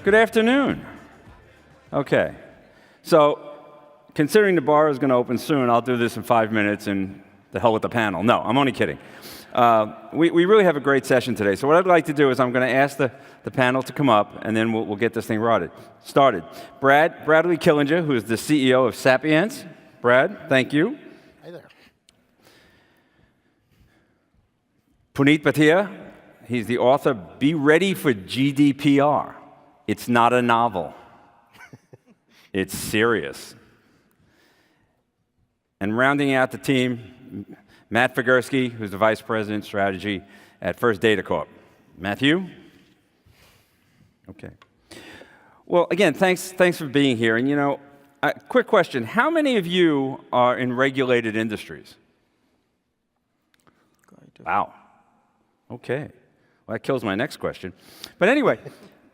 Good afternoon. Okay. So, considering the bar is going to open soon, I'll do this in 5 minutes and the hell with the panel. No, I'm only kidding. We really have a great session today. So what I'd like to do is I'm going to ask the panel to come up, and then we'll get this thing started. Bradley Killinger, who is the CEO of Sapiens. Brad, thank you. Hi there. Puneet Bhatia, he's the author, Be Ready for GDPR. It's not a novel. It's serious. And rounding out the team, Matt Figursky, who's the Vice President Strategy at First Data Corp. Matthew? Okay. Well, again, thanks for being here. And you know, quick question. How many of you are in regulated industries? Wow. Okay. Well, that kills my next question. But anyway,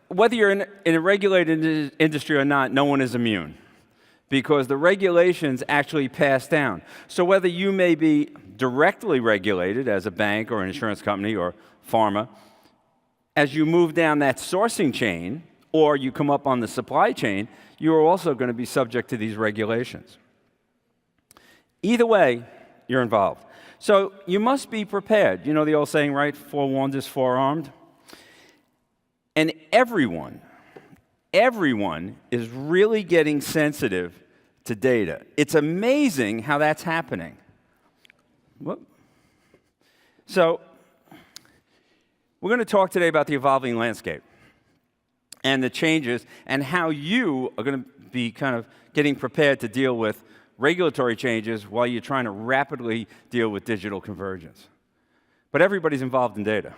whether you're in a regulated industry or not, no one is immune, because the regulations actually pass down. So whether you may be directly regulated as a bank or an insurance company or pharma, as you move down that sourcing chain or you come up on the supply chain, you are also going to be subject to these regulations. Either way, you're involved. So you must be prepared. You know the old saying, right? Forewarned is forearmed. And everyone is really getting sensitive to data. It's amazing how that's happening. Whoop. So we're going to talk today about the evolving landscape and the changes and how you are going to be kind of getting prepared to deal with regulatory changes while you're trying to rapidly deal with digital convergence. But everybody's involved in data.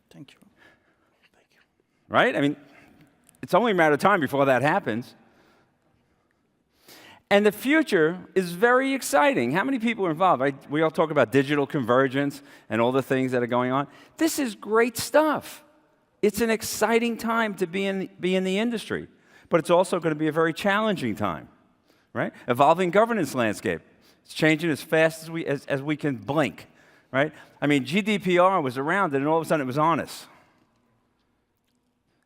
Thank you. Right? I mean, it's only a matter of time before that happens. And the future is very exciting. How many people are involved? Right? We all talk about digital convergence and all the things that are going on. This is great stuff. It's an exciting time to be in the industry. But it's also going to be a very challenging time. Right? Evolving governance landscape. It's changing as fast as we can blink. Right? I mean, GDPR was around, and all of a sudden it was on us.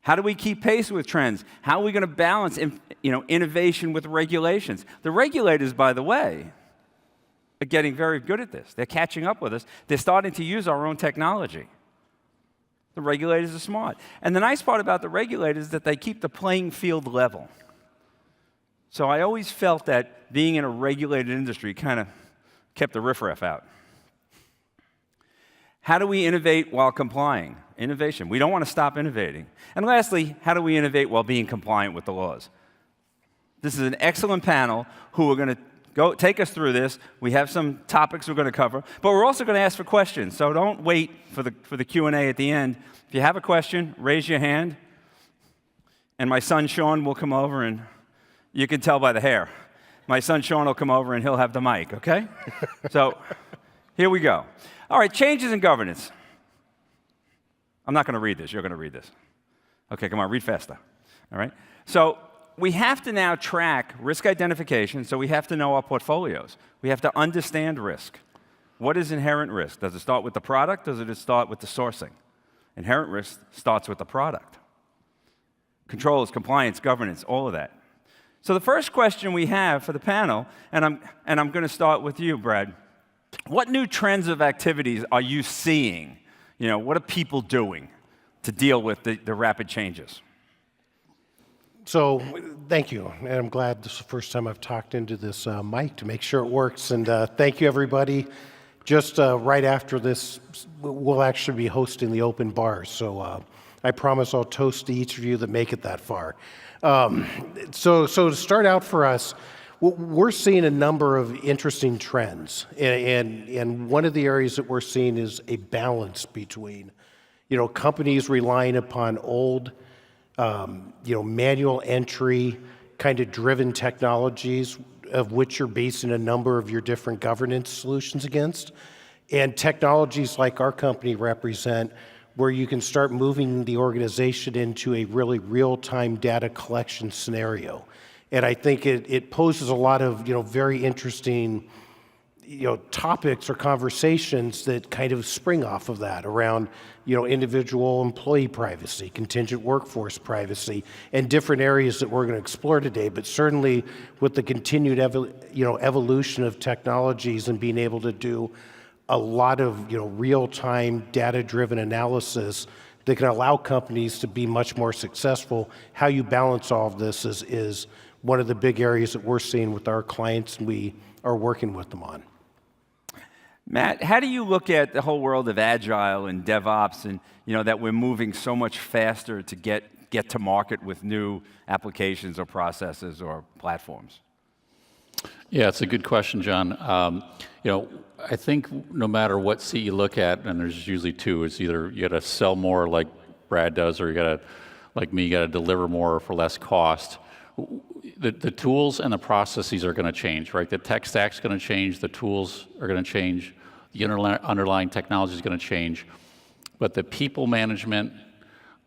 How do we keep pace with trends? How are we going to balance, innovation with regulations? The regulators, by the way, are getting very good at this. They're catching up with us. They're starting to use our own technology. The regulators are smart. And the nice part about the regulators is that they keep the playing field level. So I always felt that being in a regulated industry kind of kept the riffraff out. How do we innovate while complying? Innovation. We don't want to stop innovating. And lastly, how do we innovate while being compliant with the laws? This is an excellent panel who are going to take us through this. We have some topics we're going to cover, but we're also going to ask for questions. So don't wait for the Q&A at the end. If you have a question, raise your hand, and my son Sean will come over, and you can tell by the hair. My son Sean will come over, and he'll have the mic, okay? So here we go. All right, changes in governance. I'm not going to read this. You're going to read this. Okay, come on, read faster. All right? So we have to now track risk identification, so we have to know our portfolios. We have to understand risk. What is inherent risk? Does it start with the product, or does it start with the sourcing? Inherent risk starts with the product. Controls, compliance, governance, all of that. So the first question we have for the panel, and I'm going to start with you, Brad. What new trends of activities are you seeing? What are people doing to deal with the rapid changes? So, thank you. And I'm glad this is the first time I've talked into this mic to make sure it works. And thank you, everybody. Just right after this, we'll actually be hosting the open bar. So I promise I'll toast to each of you that make it that far. So to start out for us, we're seeing a number of interesting trends, and one of the areas that we're seeing is a balance between, companies relying upon old, manual entry kind of driven technologies of which you're basing a number of your different governance solutions against, and technologies like our company represent, where you can start moving the organization into a really real-time data collection scenario. And I think it poses a lot of very interesting topics or conversations that kind of spring off of that around, individual employee privacy, contingent workforce privacy, and different areas that we're going to explore today. But certainly with the continued evolution of technologies and being able to do a lot of real-time data-driven analysis that can allow companies to be much more successful, how you balance all of this is one of the big areas that we're seeing with our clients and we are working with them on. Matt, how do you look at the whole world of Agile and DevOps and that we're moving so much faster to get to market with new applications or processes or platforms? Yeah, it's a good question, John. I think no matter what seat you look at, and there's usually two, it's either you got to sell more like Brad does, or you got to, like me, you got to deliver more for less cost. The tools and the processes are going to change, right? The tech stack's going to change, the tools are going to change, the underlying technology is going to change, but the people management,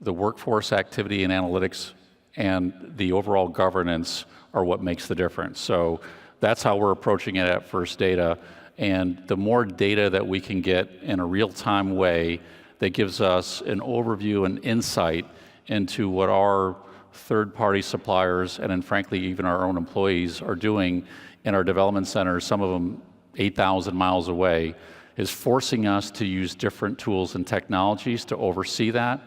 the workforce activity and analytics, and the overall governance are what makes the difference. So that's how we're approaching it at First Data, and the more data that we can get in a real-time way that gives us an overview and insight into what our third-party suppliers and then frankly even our own employees are doing in our development centers, some of them 8,000 miles away, is forcing us to use different tools and technologies to oversee that,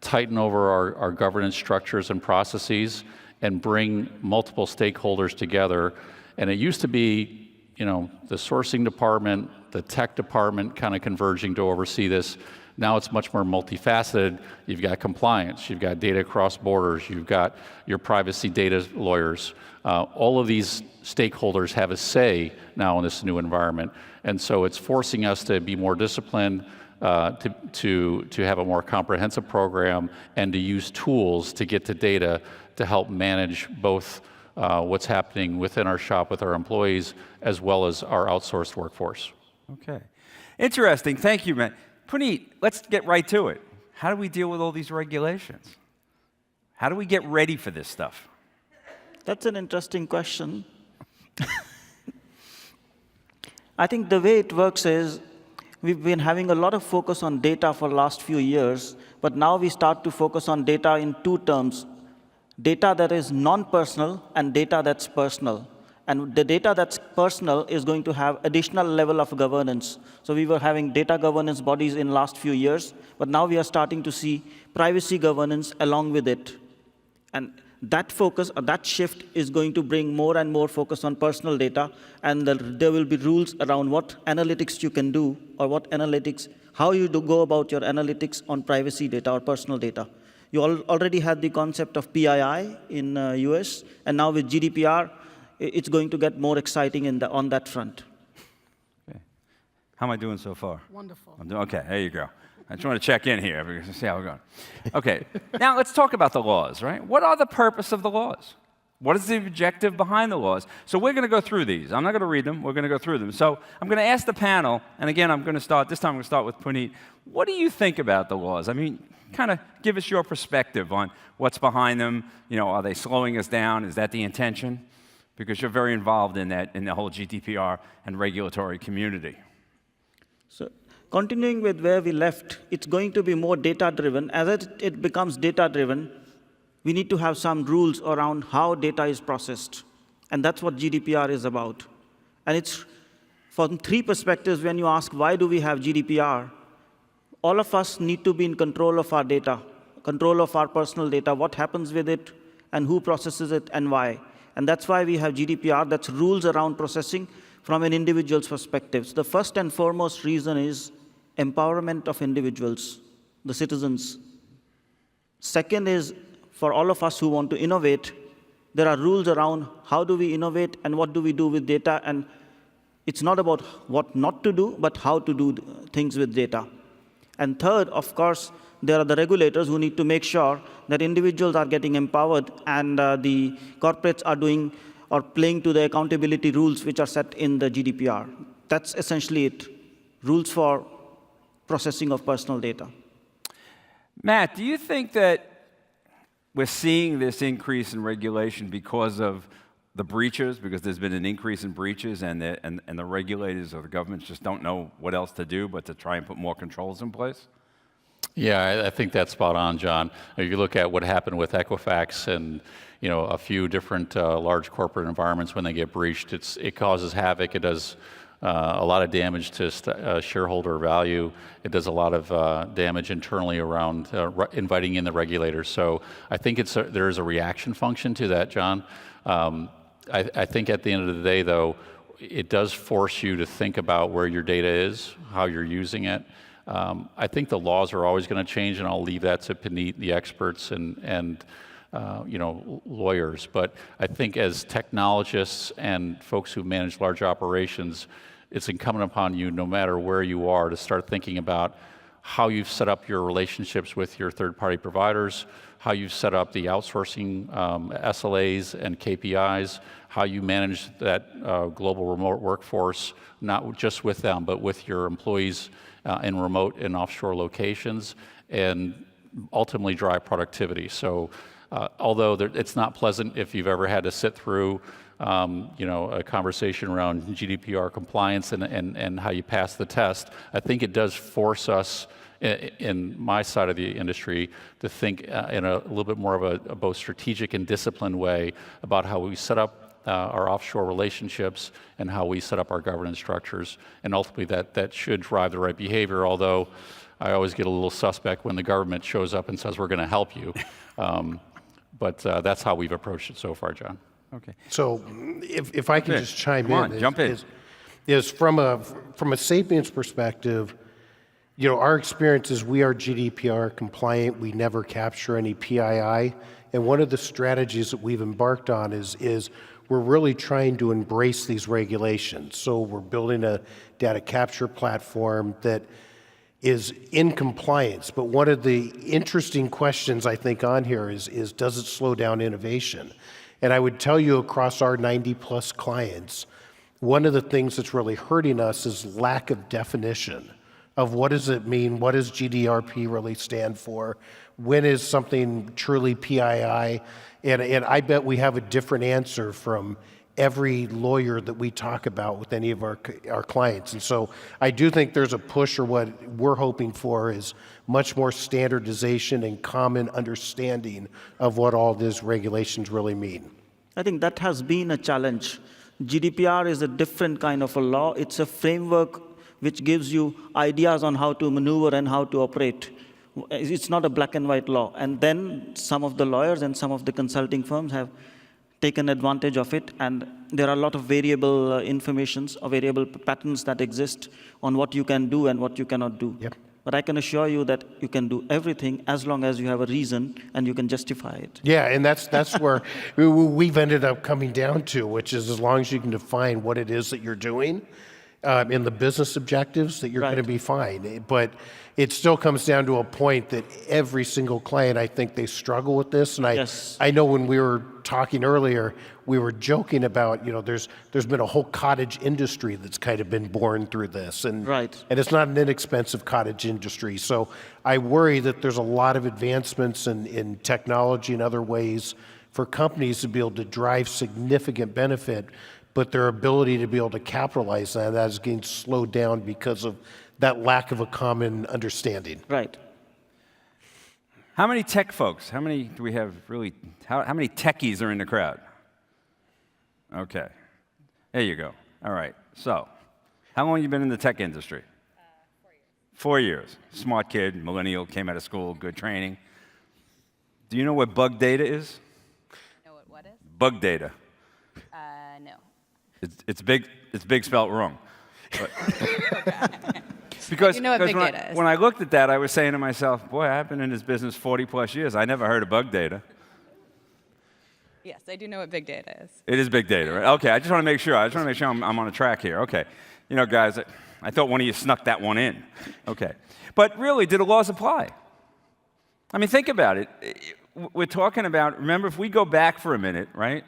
tighten over our governance structures and processes, and bring multiple stakeholders together. And it used to be, the sourcing department, the tech department kind of converging to oversee this. Now it's much more multifaceted. You've got compliance, you've got data across borders, you've got your privacy data lawyers. All of these stakeholders have a say now in this new environment. And so it's forcing us to be more disciplined, to have a more comprehensive program, and to use tools to get to data to help manage both what's happening within our shop with our employees as well as our outsourced workforce. Okay. Interesting. Thank you, Matt. Puneet, let's get right to it. How do we deal with all these regulations? How do we get ready for this stuff? That's an interesting question. I think the way it works is we've been having a lot of focus on data for the last few years, but now we start to focus on data in two terms: data that is non-personal and data that's personal. And the data that's personal is going to have additional level of governance. So we were having data governance bodies in the last few years, but now we are starting to see privacy governance along with it. And that focus, or that shift, is going to bring more and more focus on personal data, and there will be rules around what analytics you can do, or what analytics, how you go about your analytics on privacy data or personal data. You already had the concept of PII in US, and now with GDPR, it's going to get more exciting on that front. Okay. How am I doing so far? Wonderful. I'm doing, okay, there you go. I just want to check in here because see how we're going. Okay, now let's talk about the laws, right? What are the purpose of the laws? What is the objective behind the laws? So we're going to go through these. I'm not going to read them. We're going to go through them. So I'm going to ask the panel, and again, this time I'm going to start with Puneet. What do you think about the laws? I mean, kind of give us your perspective on what's behind them. Are they slowing us down? Is that the intention? Because you're very involved in that, in the whole GDPR and regulatory community. So continuing with where we left, it's going to be more data-driven. As it becomes data-driven, we need to have some rules around how data is processed. And that's what GDPR is about. And it's from three perspectives. When you ask, why do we have GDPR? All of us need to be in control of our data, control of our personal data, what happens with it, and who processes it, and why. And that's why we have GDPR. That's rules around processing from an individual's perspective. So the first and foremost reason is empowerment of individuals, the citizens. Second is, for all of us who want to innovate, there are rules around how do we innovate and what do we do with data. And it's not about what not to do, but how to do things with data. And third, of course, there are the regulators who need to make sure that individuals are getting empowered and the corporates are doing or playing to the accountability rules which are set in the GDPR. That's essentially it, rules for processing of personal data. Matt, do you think that we're seeing this increase in regulation because of the breaches, because there's been an increase in breaches, and the regulators or the governments just don't know what else to do but to try and put more controls in place? Yeah, I think that's spot on, John. If you look at what happened with Equifax and a few different large corporate environments when they get breached, it causes havoc. It does a lot of damage to shareholder value. It does a lot of damage internally around inviting in the regulators. So I think there is a reaction function to that, John. I think at the end of the day, though, it does force you to think about where your data is, how you're using it. I think the laws are always going to change, and I'll leave that to Puneet, the experts, and lawyers. But I think as technologists and folks who manage large operations, it's incumbent upon you, no matter where you are, to start thinking about how you've set up your relationships with your third-party providers, how you've set up the outsourcing SLAs and KPIs, how you manage that global remote workforce, not just with them, but with your employees in remote and offshore locations, and ultimately drive productivity. So although it's not pleasant if you've ever had to sit through a conversation around GDPR compliance and how you pass the test, I think it does force us in my side of the industry to think in a little bit more of a both strategic and disciplined way about how we set up our offshore relationships and how we set up our governance structures, and ultimately that should drive the right behavior, although I always get a little suspect when the government shows up and says we're going to help you. But that's how we've approached it so far, John. Okay. So if I can just chime in. Jump in. Is from a Sapiens perspective, our experience is we are GDPR compliant. We never capture any PII. And one of the strategies that we've embarked on is we're really trying to embrace these regulations. So we're building a data capture platform that is in compliance. But one of the interesting questions I think on here is does it slow down innovation? And I would tell you across our 90-plus clients, one of the things that's really hurting us is lack of definition of what does it mean, what does GDRP really stand for, when is something truly PII, and I bet we have a different answer from every lawyer that we talk about with any of our clients. And so I do think there's a push, or what we're hoping for is much more standardization and common understanding of what all these regulations really mean. I think that has been a challenge. GDPR is a different kind of a law. It's a framework which gives you ideas on how to maneuver and how to operate. It's not a black and white law. And then some of the lawyers and some of the consulting firms have taken advantage of it, and there are a lot of variable informations or variable patterns that exist on what you can do and what you cannot do. Yep. But I can assure you that you can do everything as long as you have a reason and you can justify it. Yeah, and that's where we've ended up coming down to, which is as long as you can define what it is that you're doing in the business objectives, that you're going to be fine. But it still comes down to a point that every single client, I think they struggle with this. And I know when we were talking earlier, we were joking about, there's been a whole cottage industry that's kind of been born through this. And, and it's not an inexpensive cottage industry. So I worry that there's a lot of advancements in technology and other ways for companies to be able to drive significant benefit, but their ability to be able to capitalize on that is getting slowed down because of that lack of a common understanding. Right. How many tech folks? How many do we have really? How many techies are in the crowd? Okay. There you go. All right. So, how long have you been in the tech industry? 4 years. 4 years. Smart kid, millennial, came out of school, good training. Do you know what bug data is? Know what is? Bug data. No. It's big spelled wrong. Because you know what big data is. When I looked at that, I was saying to myself, boy, I've been in this business 40 plus years. I never heard of bug data. Yes, I do know what big data is. It is big data, right? Okay, I just want to make sure. I'm on a track here. Okay. Guys, I thought one of you snuck that one in. Okay. But really, do the laws apply? I mean, think about it. We're talking about, remember, if we go back for a minute, right?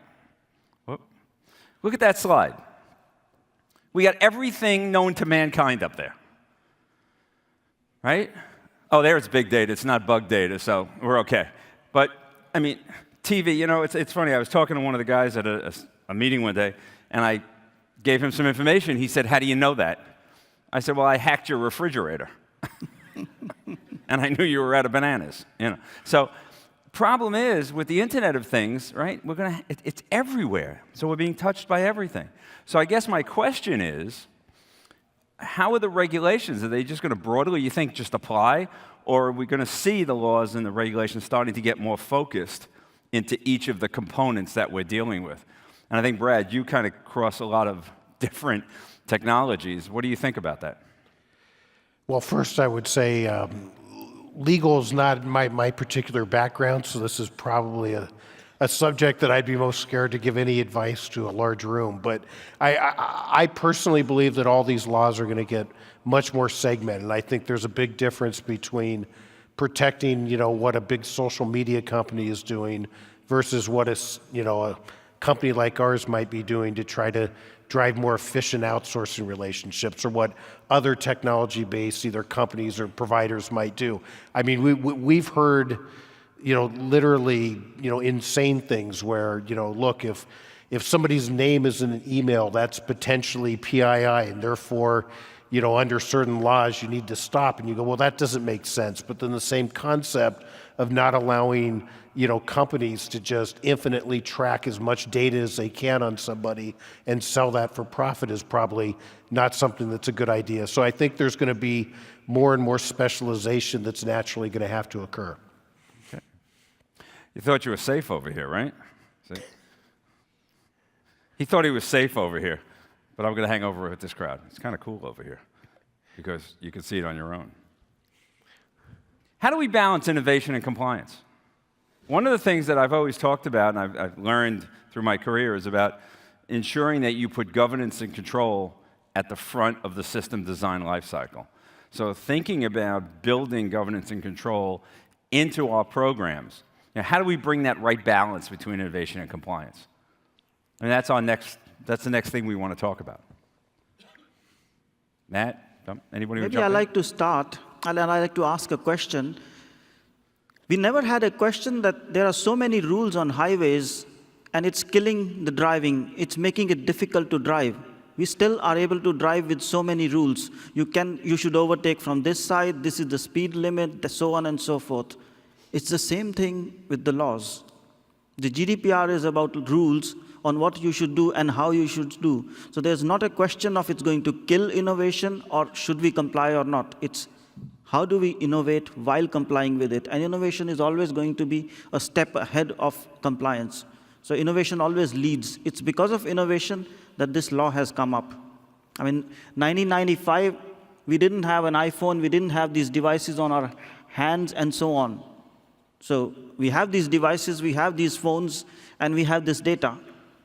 Look at that slide. We got everything known to mankind up there. Right? Oh, there it's big data. It's not bug data, so we're okay. But, I mean, TV, it's funny. I was talking to one of the guys at a meeting one day, and I gave him some information. He said, "How do you know that?" I said, "Well, I hacked your refrigerator." And I knew you were out of bananas, you know. So problem is, with the Internet of Things, right, it's everywhere. So we're being touched by everything. So I guess my question is, how are the regulations? Are they just going to broadly, you think, just apply? Or are we going to see the laws and the regulations starting to get more focused into each of the components that we're dealing with? And I think, Brad, you kind of cross a lot of different technologies. What do you think about that? Well, first I would say legal is not my particular background, so this is probably a subject that I'd be most scared to give any advice to a large room. But I personally believe that all these laws are going to get much more segmented. I think there's a big difference between protecting, what a big social media company is doing versus what a company like ours might be doing to try to drive more efficient outsourcing relationships, or what other technology-based either companies or providers might do. I mean, we've heard, literally, insane things where, look, if somebody's name is in an email, that's potentially PII, and therefore, under certain laws, you need to stop. And you go, well, that doesn't make sense. But then the same concept of not allowing, companies to just infinitely track as much data as they can on somebody and sell that for profit is probably not something that's a good idea. So I think there's going to be more and more specialization that's naturally going to have to occur. Okay. You thought you were safe over here, right? See? He thought he was safe over here, but I'm going to hang over with this crowd. It's kind of cool over here because you can see it on your own. How do we balance innovation and compliance? One of the things that I've always talked about, and I've learned through my career, is about ensuring that you put governance and control at the front of the system design lifecycle. So thinking about building governance and control into our programs, how do we bring that right balance between innovation and compliance? And that's the next thing we want to talk about. Matt, anybody? Maybe I'd like to start, and I'd like to ask a question. We never had a question that there are so many rules on highways, and it's killing the driving. It's making it difficult to drive. We still are able to drive with so many rules. You should overtake from this side. This is the speed limit, so on and so forth. It's the same thing with the laws. The GDPR is about rules on what you should do and how you should do. So there's not a question of it's going to kill innovation or should we comply or not. It's how do we innovate while complying with it? And innovation is always going to be a step ahead of compliance. So innovation always leads. It's because of innovation that this law has come up. I mean, 1995, we didn't have an iPhone, we didn't have these devices on our hands and so on. So we have these devices, we have these phones, and we have this data.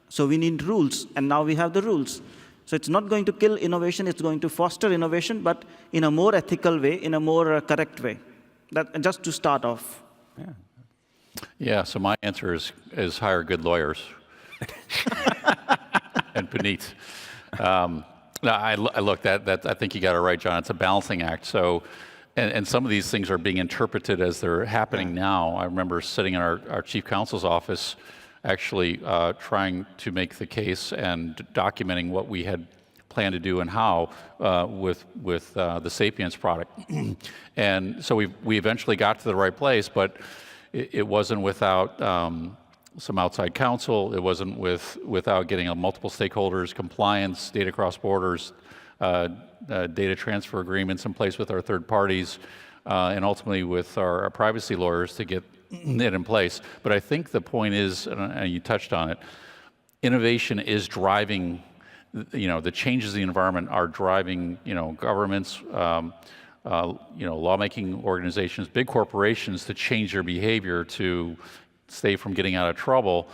So we need rules, and now we have the rules. So it's not going to kill innovation, it's going to foster innovation, but in a more ethical way, in a more correct way. That, just to start off. Yeah, so my answer is hire good lawyers. And Puneet. No, I think you got it right, John. It's a balancing act. So, and some of these things are being interpreted as they're happening now. I remember sitting in our chief counsel's office, actually trying to make the case and documenting what we had planned to do and how with the Sapiens product. And so we eventually got to the right place, but it wasn't without some outside counsel. It wasn't without getting multiple stakeholders, compliance, data cross borders, data transfer agreements in place with our third parties, and ultimately with our privacy lawyers to get it in place. But I think the point is, and you touched on it, innovation is driving, the changes in the environment are driving, governments, lawmaking organizations, big corporations to change their behavior to stay from getting out of trouble.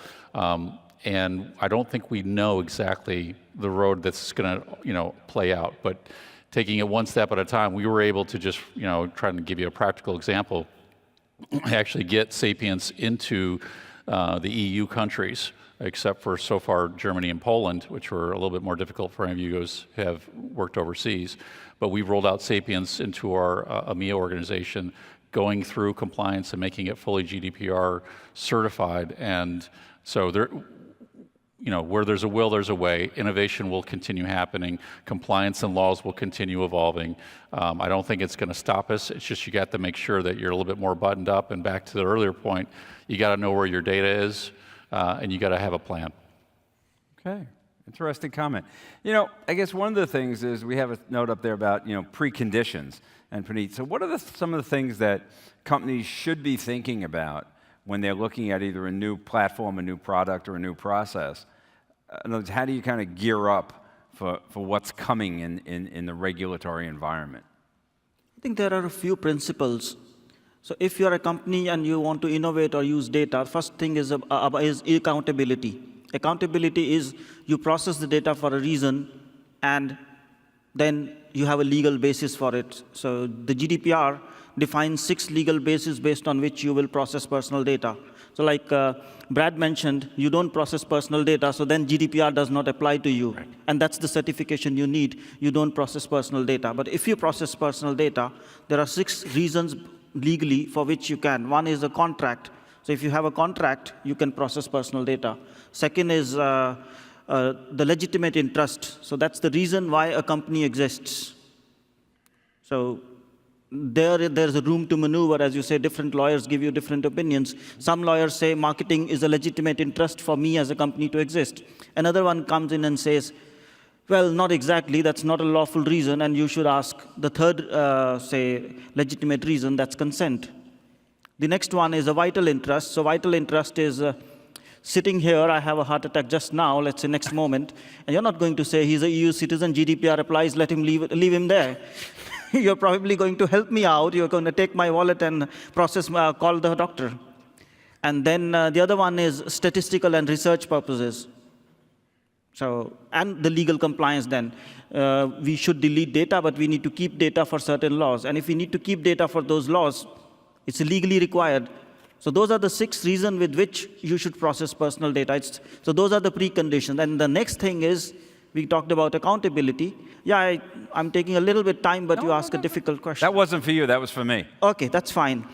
And I don't think we know exactly the road that's going to, play out. But taking it one step at a time, we were able to just, trying to give you a practical example, actually get Sapiens into the EU countries, except for so far Germany and Poland, which were a little bit more difficult for any of you guys who have worked overseas. But we've rolled out Sapiens into our EMEA organization, going through compliance and making it fully GDPR certified. And so where there's a will, there's a way. Innovation will continue happening. Compliance and laws will continue evolving. I don't think it's going to stop us. It's just you got to make sure that you're a little bit more buttoned up. And back to the earlier point, you got to know where your data is, and you got to have a plan. Okay, interesting comment. I guess one of the things is we have a note up there about preconditions. And Puneet, so what are some of the things that companies should be thinking about when they're looking at either a new platform, a new product, or a new process? In other words, how do you kind of gear up for what's coming in the regulatory environment? I think there are a few principles. So if you're a company and you want to innovate or use data, first thing is accountability. Accountability is you process the data for a reason, and then you have a legal basis for it. So the GDPR defines 6 legal bases based on which you will process personal data. So like Brad mentioned, you don't process personal data, so then GDPR does not apply to you. Right. And that's the certification you need. You don't process personal data. But if you process personal data, there are 6 reasons legally for which you can. One is a contract. So if you have a contract, you can process personal data. Second is the legitimate interest. So that's the reason why a company exists. So there's a room to maneuver. As you say, different lawyers give you different opinions. Some lawyers say marketing is a legitimate interest for me as a company to exist. Another one comes in and says, well, not exactly. That's not a lawful reason, and you should ask the third, say, legitimate reason, that's consent. The next one is a vital interest. So vital interest is sitting here, I have a heart attack just now, let's say next moment, and you're not going to say he's a EU citizen, GDPR applies, let him leave him there. You're probably going to help me out. You're going to take my wallet and call the doctor. And then the other one is statistical and research purposes. So, and the legal compliance then. We should delete data, but we need to keep data for certain laws. And if we need to keep data for those laws, it's legally required. So those are the 6 reasons with which you should process personal data. So those are the preconditions. And the next thing is, we talked about accountability. Yeah, I'm taking a little bit time, but you ask a difficult question. That wasn't for you, that was for me. OK, that's fine.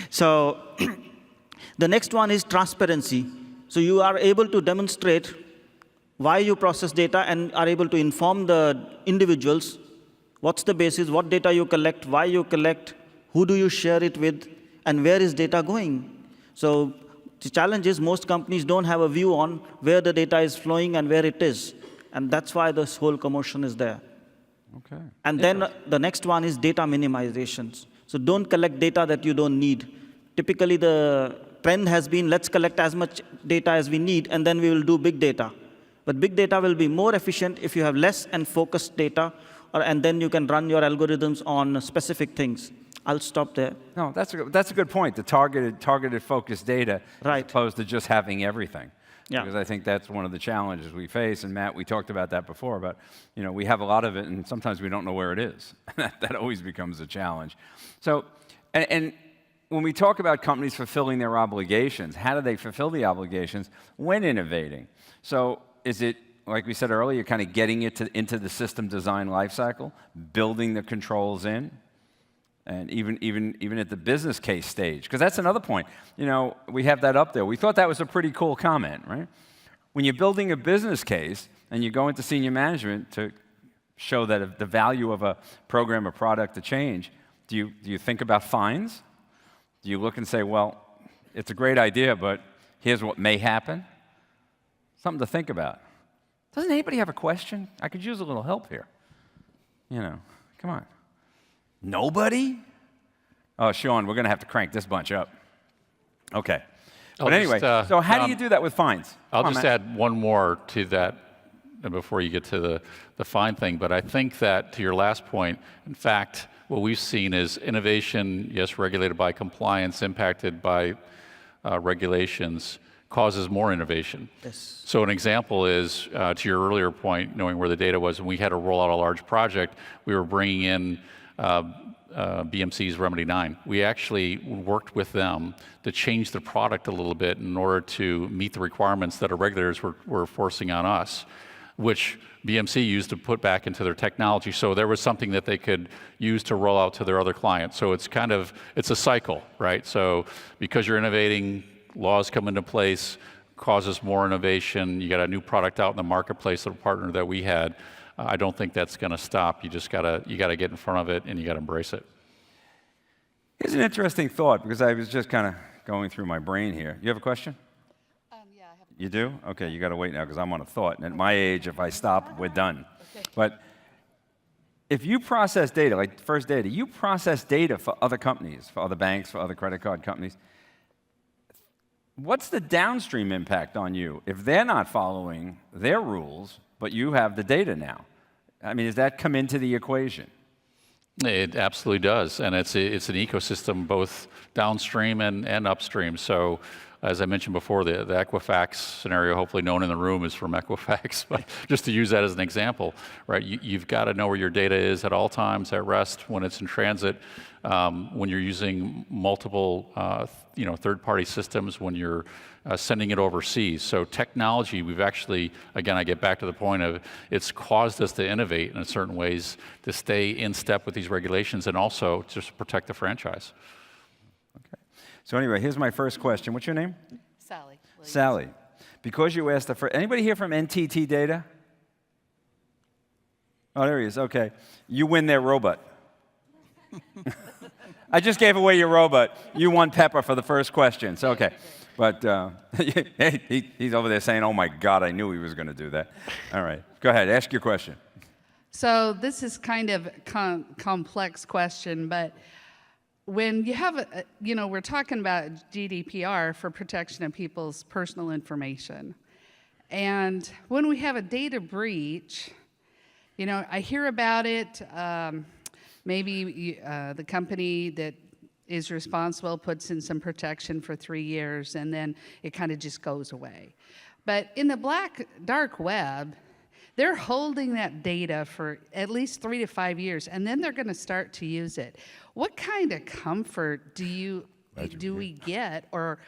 So the next one is transparency. So you are able to demonstrate why you process data and are able to inform the individuals what's the basis, what data you collect, why you collect, who do you share it with, and where is data going. So the challenge is most companies don't have a view on where the data is flowing and where it is. And that's why this whole commotion is there. Okay. And then the next one is data minimizations. So don't collect data that you don't need. Typically, the trend has been, let's collect as much data as we need, and then we will do big data. But big data will be more efficient if you have less and focused data, and then you can run your algorithms on specific things. I'll stop there. No, that's a good point, the targeted focused data, right, as opposed to just having everything. Yeah. Because I think that's one of the challenges we face. And Matt, we talked about that before, but we have a lot of it, and sometimes we don't know where it is. That always becomes a challenge. So, and when we talk about companies fulfilling their obligations, how do they fulfill the obligations when innovating? So is it, like we said earlier, kind of getting it into the system design lifecycle, building the controls in? And even at the business case stage, because that's another point. We have that up there. We thought that was a pretty cool comment, right? When you're building a business case and you go into senior management to show that the value of a program or product to change, do you think about fines? Do you look and say, well, it's a great idea, but here's what may happen? Something to think about. Doesn't anybody have a question? I could use a little help here. Come on. Nobody? Oh, Sean, we're going to have to crank this bunch up. Okay. But anyway, so how do you do that with fines? I'll just add one more to that before you get to the fine thing. But I think that, to your last point, in fact, what we've seen is innovation, yes, regulated by compliance, impacted by regulations, causes more innovation. Yes. So an example is, to your earlier point, knowing where the data was, when we had to roll out a large project, we were bringing in BMC's Remedy 9. We actually worked with them to change the product a little bit in order to meet the requirements that our regulators were forcing on us, which BMC used to put back into their technology. So there was something that they could use to roll out to their other clients. So it's it's a cycle, right? So because you're innovating, laws come into place, causes more innovation. You got a new product out in the marketplace, a partner that we had. I don't think that's going to stop. You just gotta get in front of it and you got to embrace it. Here's an interesting thought, because I was just kind of going through my brain here. You have a question? Yeah, I have. You do? Okay, you got to wait now because I'm on a thought. And at my age, if I stop, we're done. Okay. But if you process data, like First Data, you process data for other companies, for other banks, for other credit card companies. What's the downstream impact on you if they're not following their rules, but you have the data now? I mean, does that come into the equation? It absolutely does, and it's an ecosystem both downstream and upstream. So, as I mentioned before, the Equifax scenario, hopefully no one in the room is from Equifax, but just to use that as an example, right? You've got to know where your data is at all times, at rest, when it's in transit, when you're using multiple third-party systems, when you're sending it overseas. So technology, we've actually, again, I get back to the point of it's caused us to innovate in certain ways to stay in step with these regulations and also just protect the franchise. Okay. So anyway, here's my first question. What's your name? Sally. Williams. Sally. Because you asked the first, anybody here from NTT Data? Oh, there he is. Okay. You win their robot. I just gave away your robot. You won Pepper for the first question. So, okay. But he's over there saying, oh, my God, I knew he was going to do that. All right. Go ahead. Ask your question. So this is kind of a complex question, but when you have, we're talking about GDPR for protection of people's personal information. And when we have a data breach, I hear about it. Maybe the company that is responsible puts in some protection for 3 years, and then it kind of just goes away. But in the dark web, they're holding that data for at least 3 to 5 years, and then they're going to start to use it. What kind of comfort do we get, or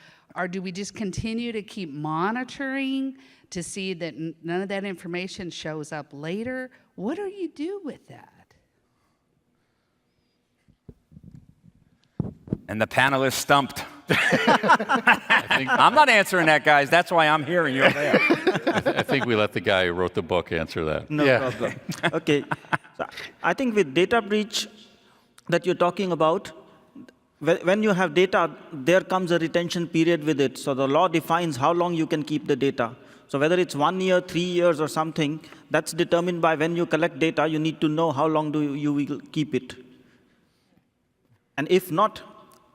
do we just continue to keep monitoring to see that none of that information shows up later? What do you do with that? And the panelists stumped. I'm not answering that, guys. That's why I'm here and you're there. I think we let the guy who wrote the book answer that. No problem. Okay. So I think with data breach that you're talking about, when you have data, there comes a retention period with it. So the law defines how long you can keep the data. So whether it's 1 year, 3 years, or something, that's determined by when you collect data. You need to know how long you will keep it. And if not,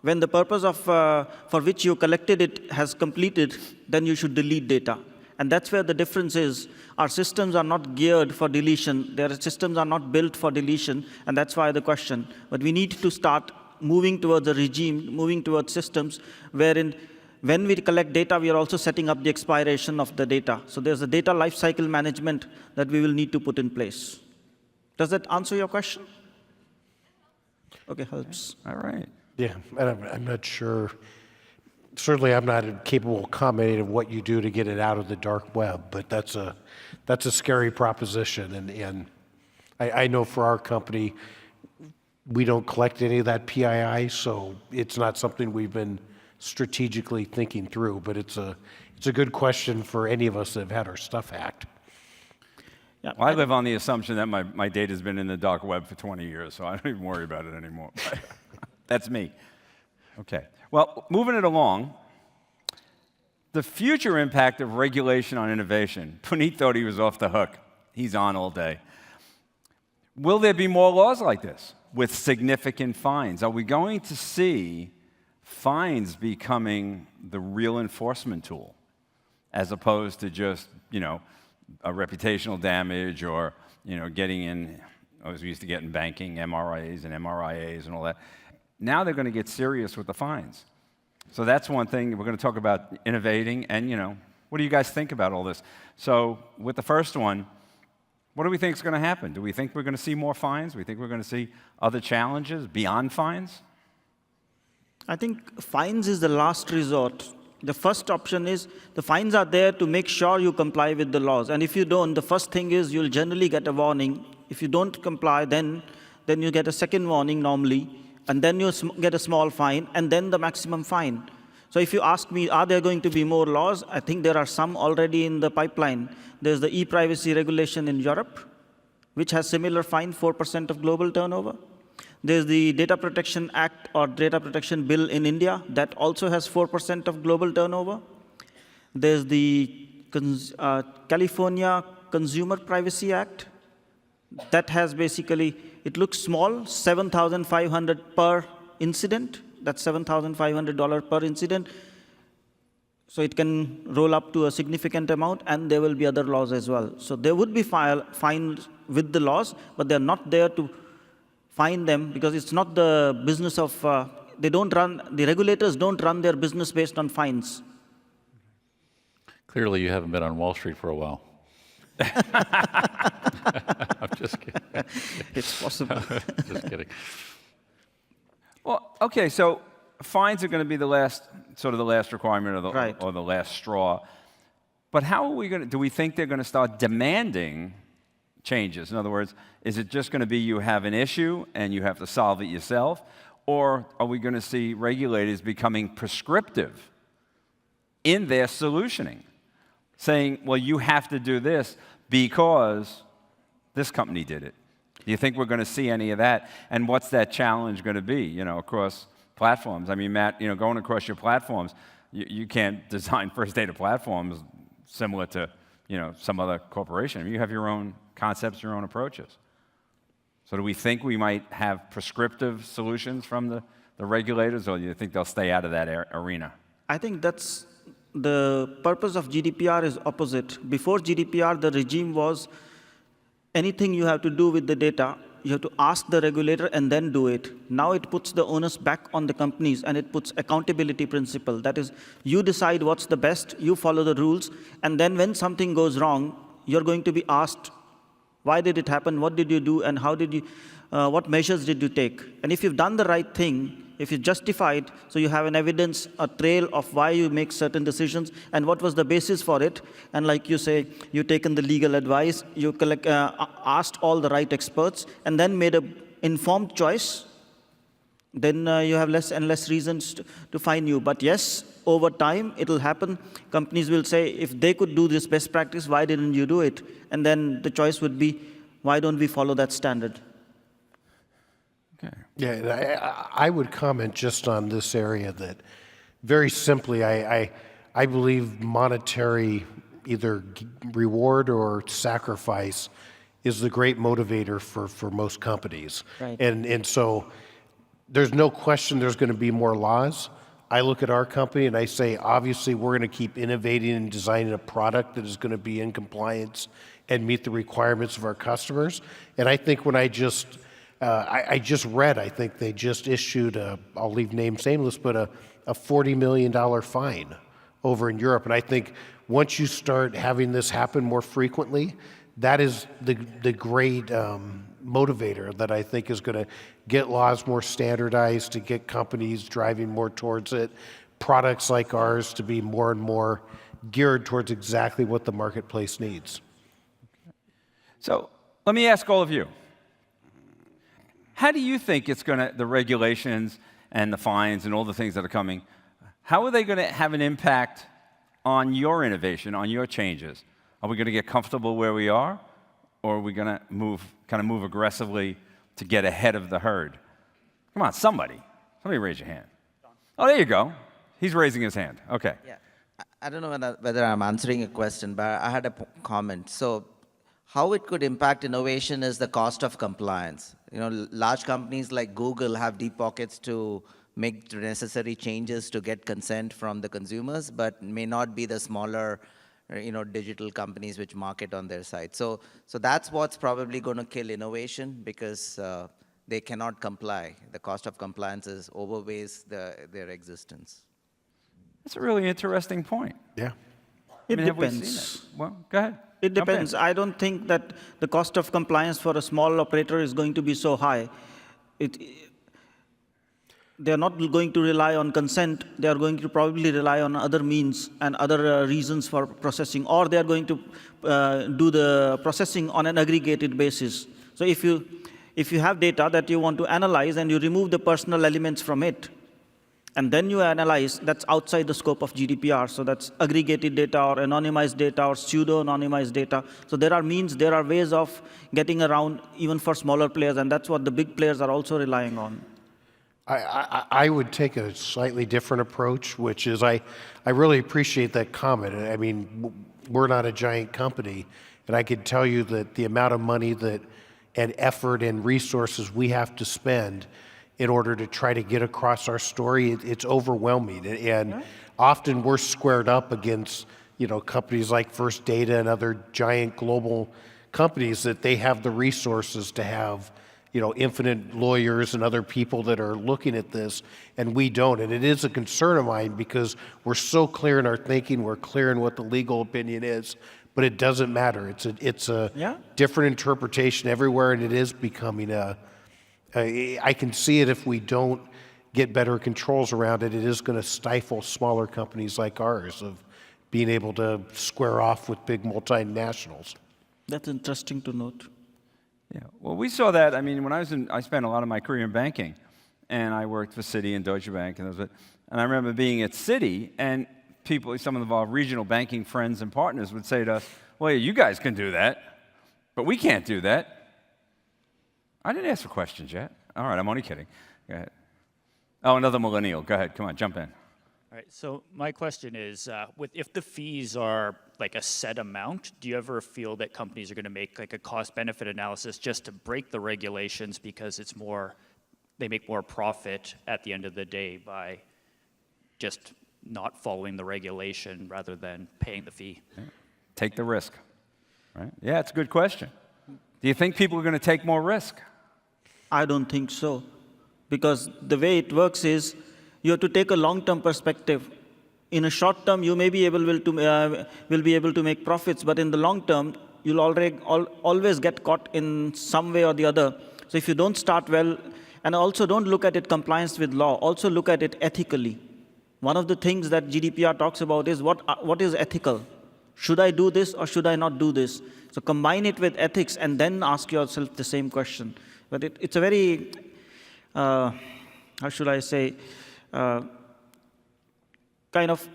when the purpose for which you collected it has completed, then you should delete data. And that's where the difference is. Our systems are not geared for deletion. Their systems are not built for deletion, and that's why the question. But we need to start moving towards a regime, moving towards systems wherein when we collect data, we are also setting up the expiration of the data. So there's a data lifecycle management that we will need to put in place. Does that answer your question? Okay, helps. All right. Yeah, and I'm not sure. Certainly, I'm not capable of commenting on what you do to get it out of the dark web, but that's a scary proposition. And I know for our company, we don't collect any of that PII, so it's not something we've been strategically thinking through. But it's a good question for any of us that have had our stuff hacked. Yeah, well, I live on the assumption that my data's been in the dark web for 20 years, so I don't even worry about it anymore. That's me. Okay. Well, moving it along, the future impact of regulation on innovation. Puneet thought he was off the hook. He's on all day. Will there be more laws like this with significant fines? Are we going to see fines becoming the real enforcement tool as opposed to just, a reputational damage or, getting in, as we used to get in banking, MRAs and MRIAs and all that. Now they're going to get serious with the fines. So that's one thing. We're going to talk about innovating and, what do you guys think about all this? So with the first one, what do we think is going to happen? Do we think we're going to see more fines? Do we think we're going to see other challenges beyond fines? I think fines is the last resort. The first option is the fines are there to make sure you comply with the laws. And if you don't, the first thing is you'll generally get a warning. If you don't comply, then you get a second warning normally. And then you get a small fine, and then the maximum fine. So if you ask me, are there going to be more laws? I think there are some already in the pipeline. There's the e-privacy regulation in Europe, which has similar fine, 4% of global turnover. There's the Data Protection Act or Data Protection Bill in India that also has 4% of global turnover. There's the California Consumer Privacy Act that has basically, it looks small, $7,500 per incident. That's $7,500 per incident. So it can roll up to a significant amount, and there will be other laws as well. So there would be fines with the laws, but they're not there to fine them because it's not the business of, the regulators don't run their business based on fines. Clearly, you haven't been on Wall Street for a while. I'm just kidding. It's possible. Just kidding. Well, okay, so fines are going to be the last, sort of the last requirement Right. or the last straw. But how are we going to, do we think they're going to start demanding changes? In other words, is it just going to be you have an issue and you have to solve it yourself? Or are we going to see regulators becoming prescriptive in their solutioning? Saying, well, you have to do this because this company did it. Do you think we're going to see any of that? And what's that challenge going to be, you know, across platforms? I mean, Matt, you know, going across your platforms, you can't design first data platforms similar to, you know, some other corporation. I mean, you have your own concepts, your own approaches. So do we think we might have prescriptive solutions from the regulators, or do you think they'll stay out of that arena? I think that's the purpose of GDPR is opposite. Before GDPR, the regime was anything you have to do with the data, you have to ask the regulator and then do it. Now it puts the onus back on the companies, and it puts accountability principle. That is, you decide what's the best, you follow the rules, and then when something goes wrong, you're going to be asked, why did it happen, what did you do, and how did you, what measures did you take? And if you've done the right thing, if you justify it, so you have an evidence, a trail of why you make certain decisions and what was the basis for it, and like you say, you've taken the legal advice, you asked all the right experts, and then made an informed choice, then you have less and less reasons to fine you. But yes, over time, it'll happen. Companies will say, if they could do this best practice, why didn't you do it? And then the choice would be, why don't we follow that standard? Okay. Yeah, and I would comment just on this area that very simply, I believe monetary either reward or sacrifice is the great motivator for most companies. Right. And so there's no question there's going to be more laws. I look at our company and I say, obviously, we're going to keep innovating and designing a product that is going to be in compliance and meet the requirements of our customers. And I think when I just read, I think they just issued I'll leave names nameless, but a $40 million fine over in Europe. And I think once you start having this happen more frequently, that is the great motivator that I think is going to get laws more standardized, to get companies driving more towards it, products like ours to be more and more geared towards exactly what the marketplace needs. So let me ask all of you. How do you think it's going to, the regulations and the fines and all the things that are coming, how are they going to have an impact on your innovation, on your changes? Are we going to get comfortable where we are, or are we going to move aggressively to get ahead of the herd? Come on, somebody raise your hand. Oh, there you go. He's raising his hand. Okay. Yeah, I don't know whether I'm answering a question, but I had a comment. So how it could impact innovation is the cost of compliance. You know, large companies like Google have deep pockets to make the necessary changes to get consent from the consumers, but may not be the smaller, you know, digital companies which market on their site. So that's what's probably going to kill innovation, because they cannot comply. The cost of compliance overweighs their existence. That's a really interesting point. Yeah. It Have we depends. seen it? Well, go ahead. It Jump in. depends. I don't think that the cost of compliance for a small operator is going to be so high. They're not going to rely on consent. They are going to probably rely on other means and other reasons for processing, or they are going to do the processing on an aggregated basis. So if you have data that you want to analyze and you remove the personal elements from it, And then you analyze, that's outside the scope of GDPR, so that's aggregated data or anonymized data or pseudo-anonymized data. So there are ways of getting around even for smaller players, and that's what the big players are also relying on. I would take a slightly different approach, which is I really appreciate that comment. I mean, we're not a giant company, and I can tell you that the amount of money and effort and resources we have to spend in order to try to get across our story, it's overwhelming. And often we're squared up against, companies like First Data and other giant global companies that they have the resources to have, infinite lawyers and other people that are looking at this, and we don't. And it is a concern of mine because we're so clear in our thinking, we're clear in what the legal opinion is, but it doesn't matter. It's a different interpretation everywhere, and it is becoming I can see it if we don't get better controls around it, it is going to stifle smaller companies like ours of being able to square off with big multinationals. That's interesting to note. Yeah, well, we saw that. I mean, when I spent a lot of my career in banking, and I worked for Citi and Deutsche Bank, and I remember being at Citi, and some of our regional banking friends and partners would say to us, well, you guys can do that, but we can't do that. I didn't ask for questions yet. All right, I'm only kidding. Go ahead. Oh, another millennial. Go ahead. Come on, jump in. All right, so my question is, if the fees are like a set amount, do you ever feel that companies are going to make like a cost-benefit analysis just to break the regulations because they make more profit at the end of the day by just not following the regulation rather than paying the fee? Yeah. Take the risk, right? Yeah, it's a good question. Do you think people are going to take more risk? I don't think so, because the way it works is you have to take a long-term perspective. In a short term, you may be able to make profits, but in the long term, you'll always get caught in some way or the other. So if you don't start well, and also don't look at it compliance with law, also look at it ethically. One of the things that GDPR talks about is what is ethical. Should I do this or should I not do this? So combine it with ethics and then ask yourself the same question. But it's a very, how should I say, kind of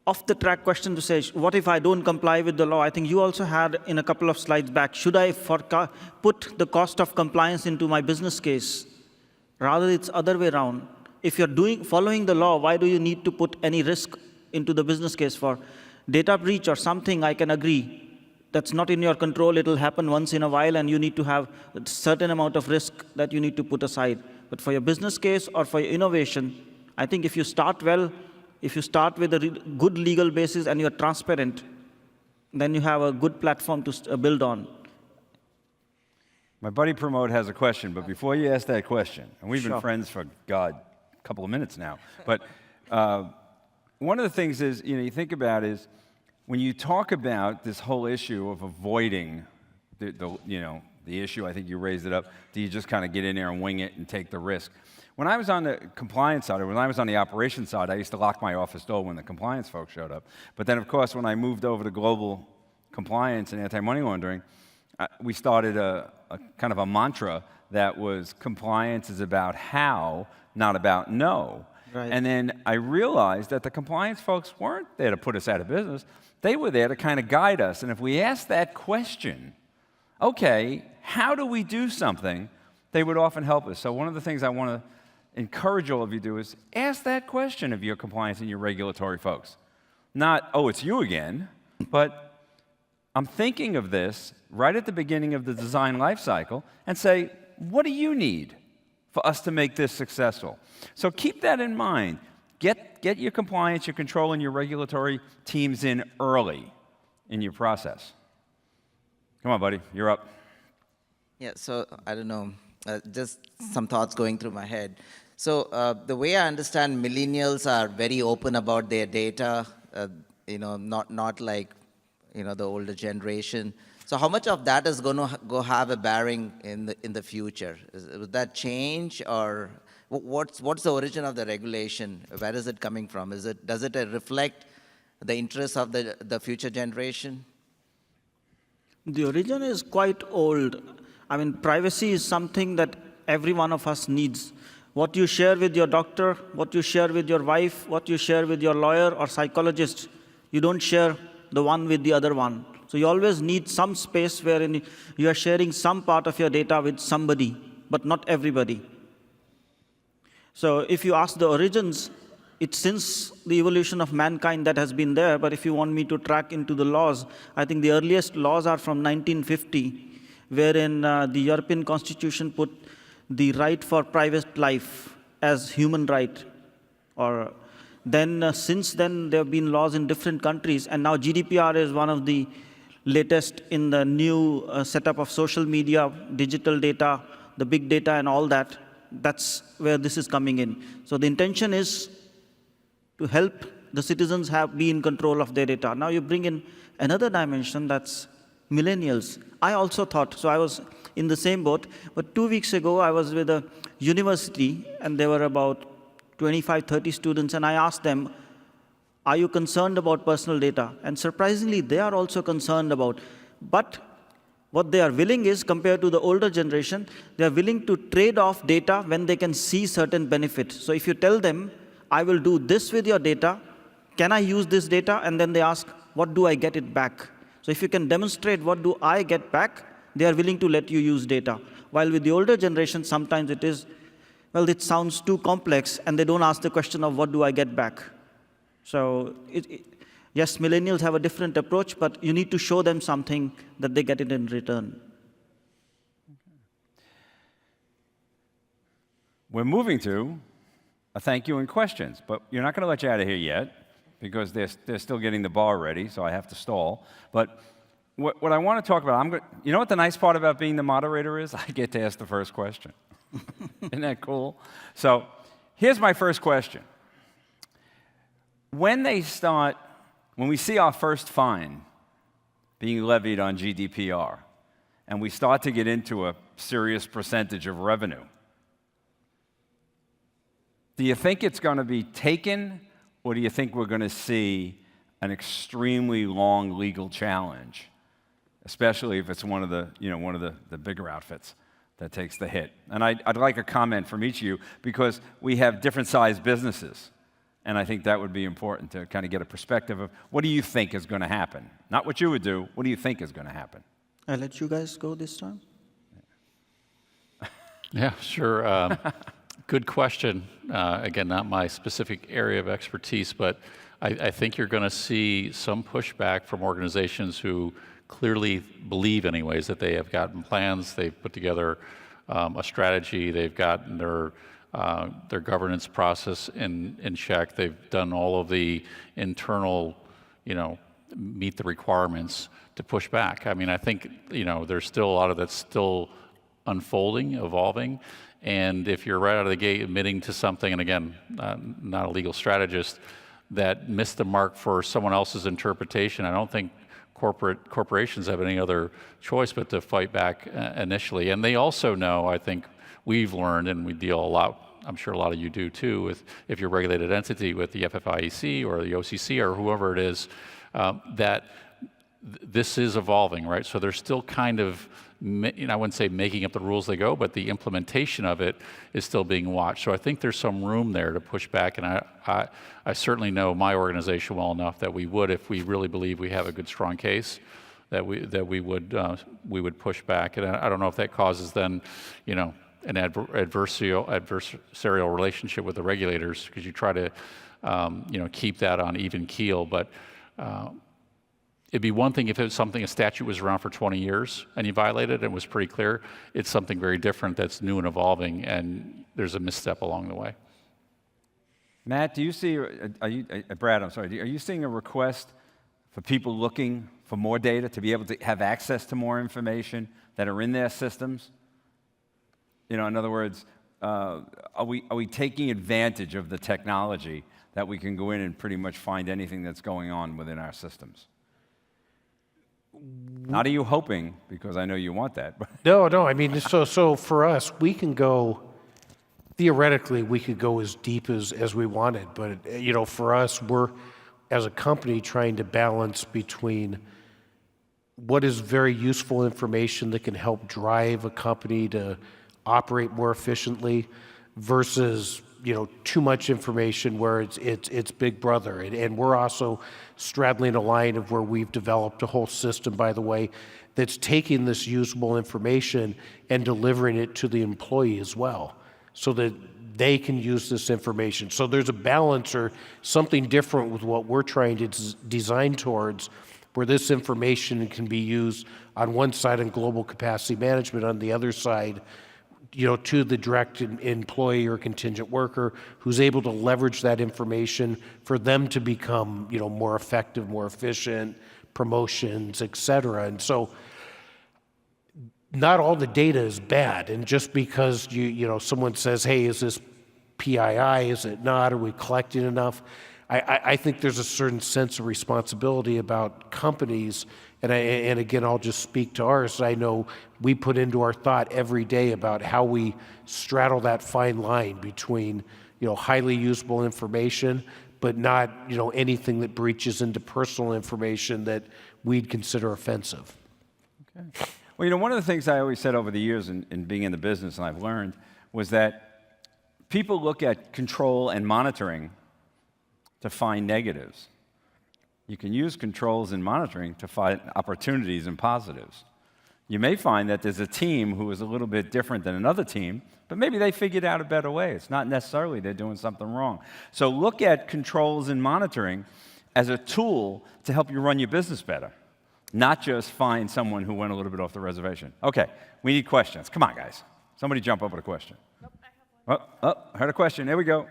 off-the-track question to say, what if I don't comply with the law? I think you also had in a couple of slides back, should I put the cost of compliance into my business case? Rather, it's other way around. If you're following the law, why do you need to put any risk into the business case for data breach or something? I can agree. That's not in your control. It'll happen once in a while, and you need to have a certain amount of risk that you need to put aside. But for your business case or for your innovation, I think if you start well, if you start with a good legal basis and you're transparent, then you have a good platform to build on. My buddy Pramod has a question, but before you ask that question, and we've been friends for, God, a couple of minutes now, but one of the things is, you think about is, when you talk about this whole issue of avoiding the issue, I think you raised it up, do you just kind of get in there and wing it and take the risk? When I was on the compliance side, or when I was on the operations side, I used to lock my office door when the compliance folks showed up. But then, of course, when I moved over to global compliance and anti-money laundering, we started a kind of a mantra that was compliance is about how, not about no. Right. And then I realized that the compliance folks weren't there to put us out of business. They were there to kind of guide us. And if we asked that question, okay, how do we do something, they would often help us. So one of the things I want to encourage all of you to do is ask that question of your compliance and your regulatory folks. Not, oh, it's you again, but I'm thinking of this right at the beginning of the design life cycle and say, what do you need for us to make this successful? So keep that in mind. Get your compliance, your control, and your regulatory teams in early in your process. Come on, buddy, you're up. Yeah, so I don't know, just some thoughts going through my head. So the way I understand, millennials are very open about their data, not like the older generation. So how much of that is going to go have a bearing in the future? Would that change, or what's the origin of the regulation? Where is it coming from? Does it reflect the interests of the future generation? The origin is quite old. I mean, privacy is something that every one of us needs. What you share with your doctor, what you share with your wife, what you share with your lawyer or psychologist, you don't share the one with the other one. So you always need some space wherein you are sharing some part of your data with somebody, but not everybody. So if you ask the origins, it's since the evolution of mankind that has been there, but if you want me to track into the laws, I think the earliest laws are from 1950, wherein the European Constitution put the right for private life as human right. Or then, since then, there have been laws in different countries, and now GDPR is one of the latest in the new setup of social media, digital data, the big data and all that. That's where this is coming in. So the intention is to help the citizens be in control of their data. Now you bring in another dimension, that's millennials. I also thought, so I was in the same boat, but 2 weeks ago I was with a university and there were about 25, 30 students, and I asked them, are you concerned about personal data? And surprisingly, they are also concerned about. But what they are willing is, compared to the older generation, they are willing to trade off data when they can see certain benefits. So if you tell them, I will do this with your data, can I use this data? And then they ask, what do I get it back? So if you can demonstrate what do I get back, they are willing to let you use data. While with the older generation, sometimes it is, well, it sounds too complex, and they don't ask the question of what do I get back. So yes, millennials have a different approach, but you need to show them something that they get it in return. We're moving to a thank you and questions, but you're not going to let you out of here yet because they're still getting the bar ready, so I have to stall. But what I want to talk about, you know what the nice part about being the moderator is? I get to ask the first question. Isn't that cool? So here's my first question. When we see our first fine being levied on GDPR, and we start to get into a serious percentage of revenue, do you think it's going to be taken, or do you think we're going to see an extremely long legal challenge, especially if it's one of the bigger outfits that takes the hit? And I'd like a comment from each of you, because we have different sized businesses. And I think that would be important to kind of get a perspective of what do you think is going to happen? Not what you would do, what do you think is going to happen? I'll let you guys go this time. Yeah, sure. Good question. Again, not my specific area of expertise, but I think you're going to see some pushback from organizations who clearly believe, anyways, that they have gotten plans, they've put together a strategy, they've gotten their governance process in check, they've done all of the internal, meet the requirements to push back. I mean, I think, there's still a lot of that's still unfolding, evolving, and if you're right out of the gate admitting to something, and again, not a legal strategist, that missed the mark for someone else's interpretation, I don't think corporations have any other choice but to fight back initially. And they also know, I think we've learned, and we deal a lot, I'm sure a lot of you do too, with if you're a regulated entity with the FFIEC or the OCC or whoever it is, that this is evolving, right? So they're still kind of, I wouldn't say making up the rules they go, but the implementation of it is still being watched. So I think there's some room there to push back, and I certainly know my organization well enough that we would, if we really believe we have a good, strong case, that we would push back. And I don't know if that causes then, an adversarial relationship with the regulators, because you try to, keep that on even keel, but. It'd be one thing if it was something, a statute was around for 20 years and you violated it and it was pretty clear. It's something very different that's new and evolving, and there's a misstep along the way. Matt, do you see, Brad, I'm sorry, are you seeing a request for people looking for more data, to be able to have access to more information that are in their systems? In other words, are we taking advantage of the technology that we can go in and pretty much find anything that's going on within our systems? Not are you hoping, because I know you want that. No, I mean, so for us, we can go, theoretically, we could go as deep as we wanted, but, for us, we're, as a company, trying to balance between what is very useful information that can help drive a company to operate more efficiently, versus too much information where it's big brother. And we're also straddling a line of where we've developed a whole system, by the way, that's taking this usable information and delivering it to the employee as well, so that they can use this information. So there's a balance or something different with what we're trying to design towards, where this information can be used on one side in global capacity management, on the other side, to the direct employee or contingent worker who's able to leverage that information for them to become, more effective, more efficient, promotions, et cetera. And so not all the data is bad. And just because someone says, hey, is this PII, is it not, are we collecting enough? I think there's a certain sense of responsibility about companies, and again, I'll just speak to ours. I know we put into our thought every day about how we straddle that fine line between, highly usable information, but not, anything that breaches into personal information that we'd consider offensive. Okay. Well, one of the things I always said over the years in being in the business, and I've learned, was that people look at control and monitoring to find negatives. You can use controls and monitoring to find opportunities and positives. You may find that there's a team who is a little bit different than another team, but maybe they figured out a better way. It's not necessarily they're doing something wrong. So look at controls and monitoring as a tool to help you run your business better, not just find someone who went a little bit off the reservation. Okay, we need questions. Come on, guys. Somebody jump up with a question. Nope, I have one. Oh, heard a question. There we go.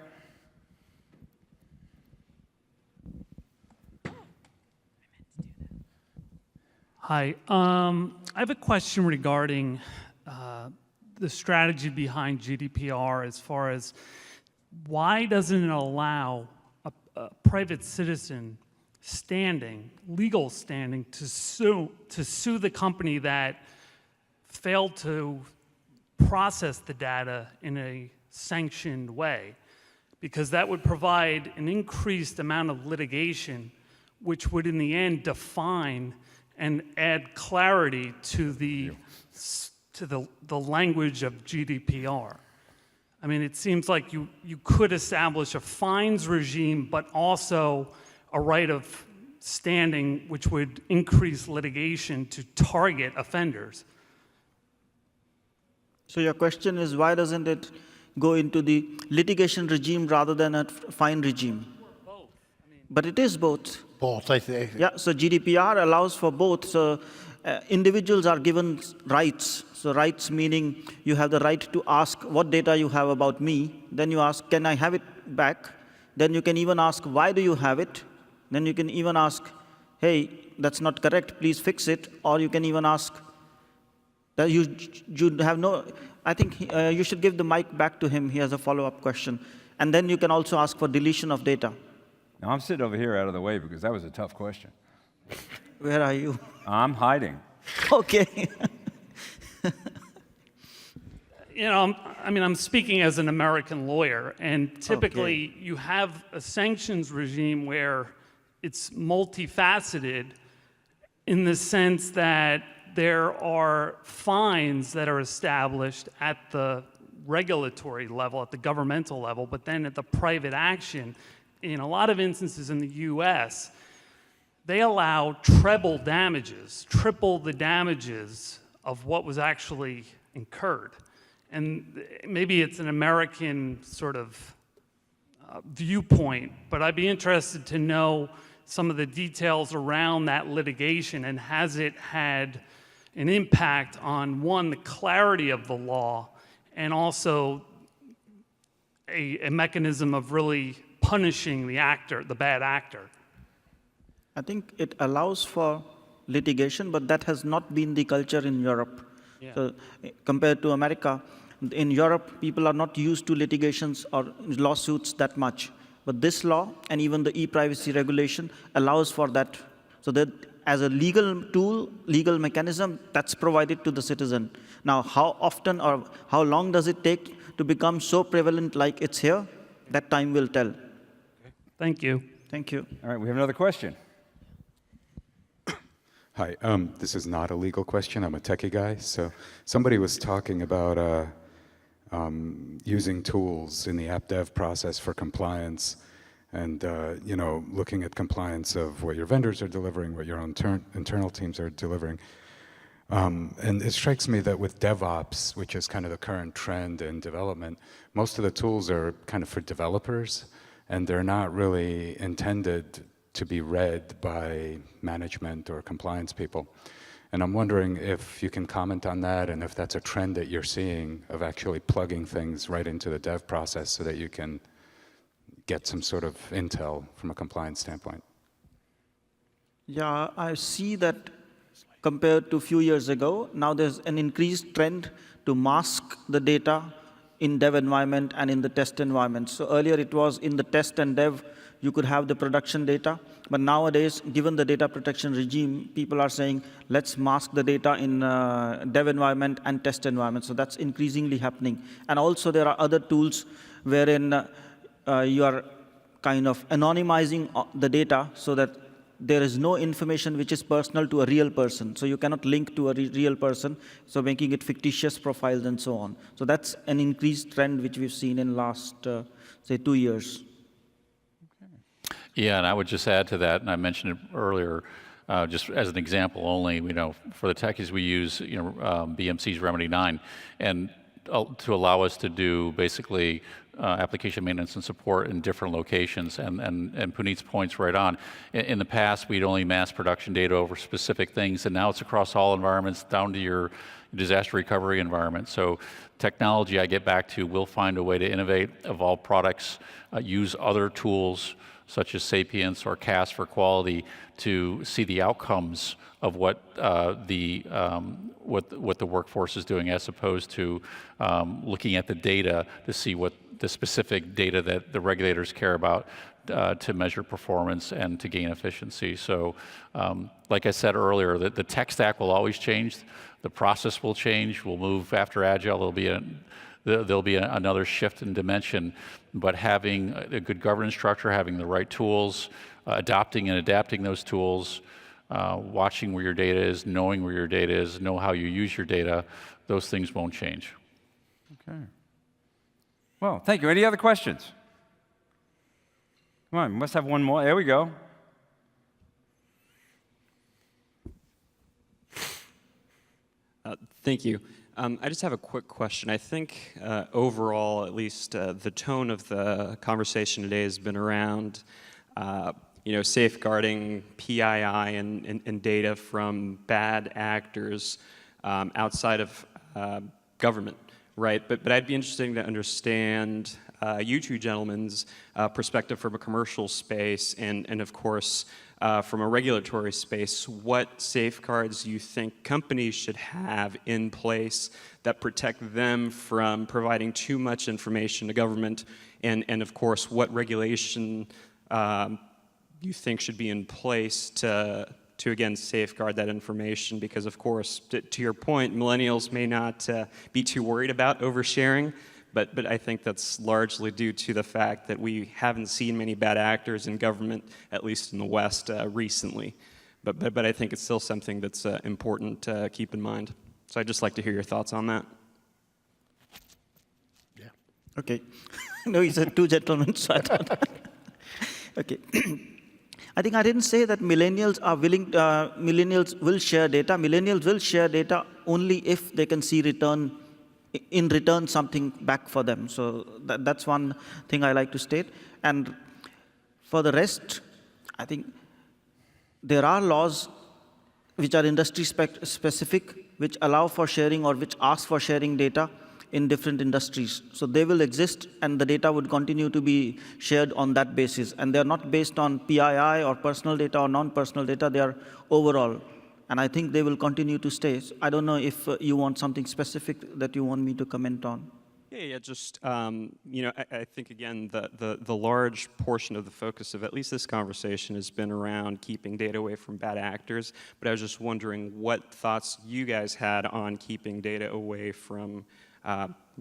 Hi. I have a question regarding the strategy behind GDPR, as far as why doesn't it allow a private citizen legal standing to sue the company that failed to process the data in a sanctioned way? Because that would provide an increased amount of litigation, which would in the end define and add clarity to the language of GDPR. I mean, it seems like you could establish a fines regime, but also a right of standing, which would increase litigation to target offenders. So your question is, why doesn't it go into the litigation regime rather than a fine regime? Both. But it is both. Both, I think. Yeah, so GDPR allows for both. So individuals are given rights. So rights meaning you have the right to ask what data you have about me. Then you ask, can I have it back? Then you can even ask, why do you have it? Then you can even ask, hey, that's not correct, please fix it. Or you can even ask that you have no, I think you should give the mic back to him. He has a follow-up question. And then you can also ask for deletion of data. Now, I'm sitting over here out of the way because that was a tough question. Where are you? I'm hiding. Okay. I'm speaking as an American lawyer, and typically you have a sanctions regime where it's multifaceted in the sense that there are fines that are established at the regulatory level, at the governmental level, but then at the private action, in a lot of instances in the US, they allow treble damages, triple the damages of what was actually incurred. And maybe it's an American sort of viewpoint, but I'd be interested to know some of the details around that litigation, and has it had an impact on, one, the clarity of the law, and also a mechanism of really punishing the actor, the bad actor? I think it allows for litigation, but that has not been the culture in Europe. Yeah. So compared to America, in Europe, people are not used to litigations or lawsuits that much. But this law and even the e-privacy regulation allows for that. So that as a legal tool, legal mechanism, that's provided to the citizen. Now, how often or how long does it take to become so prevalent like it's here? That time will tell. Thank you. Thank you. All right, we have another question. Hi, this is not a legal question. I'm a techie guy. So somebody was talking about using tools in the app dev process for compliance, and looking at compliance of what your vendors are delivering, what your own internal teams are delivering. And it strikes me that with DevOps, which is kind of the current trend in development, most of the tools are kind of for developers, and they're not really intended to be read by management or compliance people. And I'm wondering if you can comment on that, and if that's a trend that you're seeing of actually plugging things right into the dev process so that you can get some sort of intel from a compliance standpoint. Yeah, I see that compared to a few years ago, now there's an increased trend to mask the data in dev environment and in the test environment. So earlier it was in the test and dev, you could have the production data. But nowadays, given the data protection regime, people are saying, let's mask the data in dev environment and test environment. So that's increasingly happening. And also there are other tools wherein you are kind of anonymizing the data so that there is no information which is personal to a real person. So you cannot link to a real person, so making it fictitious profiles and so on. So that's an increased trend which we've seen in last, say, 2 years. Yeah, and I would just add to that, and I mentioned it earlier, just as an example only, for the techies we use, BMC's Remedy 9, and to allow us to do basically application maintenance and support in different locations. And Puneet's point's right on. In the past, we'd only mass production data over specific things, and now it's across all environments down to your disaster recovery environment. So technology, I get back to, will find a way to innovate, evolve products, use other tools such as Sapience or CAS for quality to see the outcomes of what the workforce is doing, as opposed to looking at the data to see what the specific data that the regulators care about to measure performance and to gain efficiency. So like I said earlier, the tech stack will always change. The process will change. We'll move after Agile. There'll be another shift in dimension, but having a good governance structure, having the right tools, adopting and adapting those tools, watching where your data is, knowing where your data is, know how you use your data, those things won't change. Okay. Well, thank you. Any other questions? Come on, we must have one more. There we go. Thank you. I just have a quick question. I think overall, at least the tone of the conversation today has been around safeguarding PII and data from bad actors outside of government, right? But I'd be interested to understand you two gentlemen's perspective from a commercial space and of course, from a regulatory space, what safeguards you think companies should have in place that protect them from providing too much information to government, and of course, what regulation you think should be in place to again safeguard that information, because of course, to your point, millennials may not be too worried about oversharing, but I think that's largely due to the fact that we haven't seen many bad actors in government, at least in the West, recently. But I think it's still something that's important to keep in mind. So I'd just like to hear your thoughts on that. Yeah. Okay. No, he said two gentlemen, so I don't. Okay. I think I didn't say that millennials are willing, millennials will share data. Millennials will share data only if they can see in return something back for them. So that's one thing I like to state. And for the rest, I think there are laws which are industry specific, which allow for sharing or which ask for sharing data in different industries. So they will exist, and the data would continue to be shared on that basis. And they're not based on PII or personal data or non-personal data, they are overall. And I think they will continue to stay. So I don't know if you want something specific that you want me to comment on. Yeah, just, I think, again, the large portion of the focus of at least this conversation has been around keeping data away from bad actors, but I was just wondering what thoughts you guys had on keeping data away from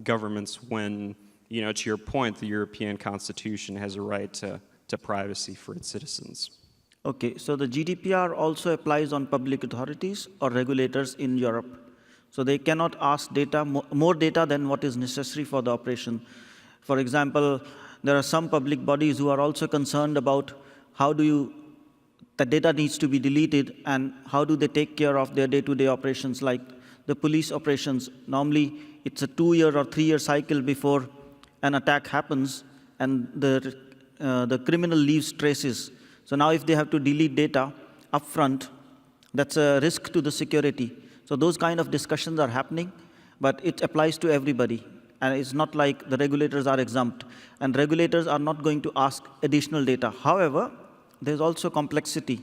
governments when, to your point, the European Constitution has a right to privacy for its citizens. Okay, so the GDPR also applies on public authorities or regulators in Europe. So they cannot ask data, more data than what is necessary for the operation. For example, there are some public bodies who are also concerned about how the data needs to be deleted and how do they take care of their day-to-day operations, like the police operations. Normally, it's a 2-year or 3-year cycle before an attack happens and the criminal leaves traces. So now if they have to delete data upfront, that's a risk to the security. So those kind of discussions are happening, but it applies to everybody. And it's not like the regulators are exempt. And regulators are not going to ask additional data. However, there's also complexity,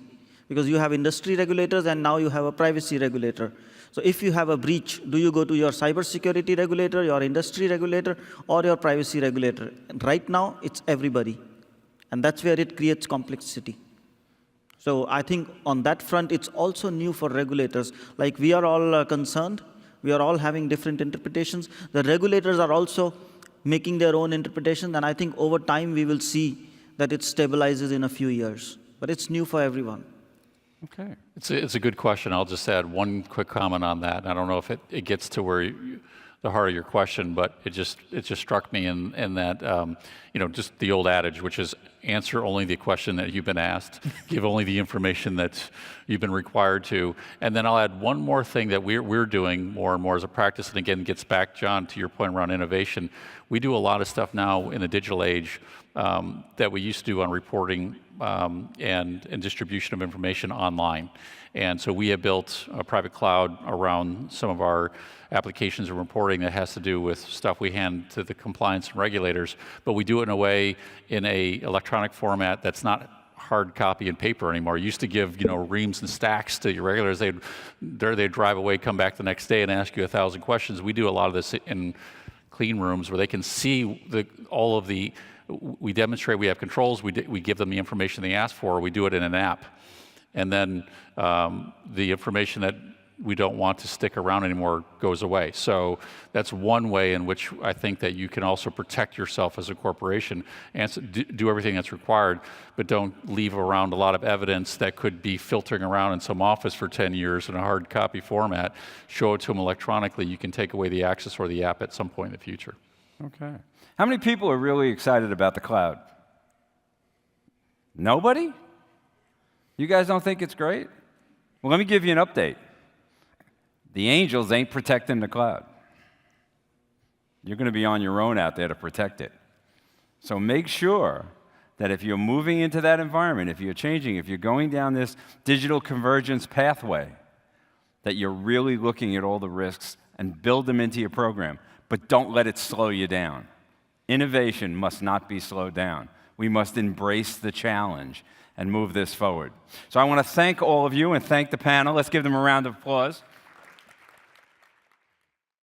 because you have industry regulators and now you have a privacy regulator. So if you have a breach, do you go to your cybersecurity regulator, your industry regulator, or your privacy regulator? And right now, it's everybody. And that's where it creates complexity. So I think on that front, it's also new for regulators. Like, we are all concerned. We are all having different interpretations. The regulators are also making their own interpretation. And I think over time, we will see that it stabilizes in a few years. But it's new for everyone. Okay. It's a good question. I'll just add one quick comment on that. I don't know if it gets to where the heart of your question, but it just struck me in that, just the old adage, which is answer only the question that you've been asked, give only the information that you've been required to. And then I'll add one more thing that we're doing more and more as a practice, and again, gets back, John, to your point around innovation. We do a lot of stuff now in the digital age that we used to do on reporting and distribution of information online. And so we have built a private cloud around some of our applications and reporting that has to do with stuff we hand to the compliance and regulators, but we do it in a way, in a electronic format that's not hard copy and paper anymore. You used to give, reams and stacks to your regulators. They'd drive away, come back the next day and ask you 1,000 questions. We do a lot of this in clean rooms where they can see we demonstrate we have controls, we give them the information they ask for, we do it in an app. And then the information that we don't want to stick around anymore goes away. So that's one way in which I think that you can also protect yourself as a corporation and do everything that's required, but don't leave around a lot of evidence that could be filtering around in some office for 10 years in a hard copy format. Show it to them electronically. You can take away the access or the app at some point in the future. Okay. How many people are really excited about the cloud? Nobody? You guys don't think it's great? Well, let me give you an update. The angels ain't protecting the cloud. You're going to be on your own out there to protect it. So make sure that if you're moving into that environment, if you're changing, if you're going down this digital convergence pathway, that you're really looking at all the risks and build them into your program. But don't let it slow you down. Innovation must not be slowed down. We must embrace the challenge and move this forward. So I want to thank all of you and thank the panel. Let's give them a round of applause.